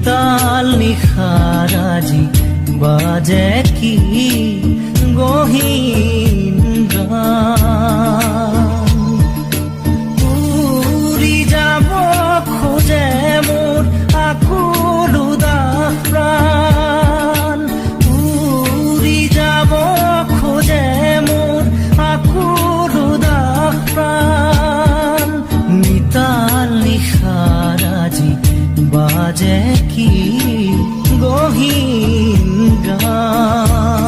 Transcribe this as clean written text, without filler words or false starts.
নিতাল নিশাৰাজি বাজে কি গহীন গান। উৰি যাব খোজে মোৰ আকুল উদাস প্ৰাণ, উৰি যাব খোজে মোৰ আকুল উদাস প্ৰাণ। নিতাল নিশাৰাজি বাজে কি গহীন গান।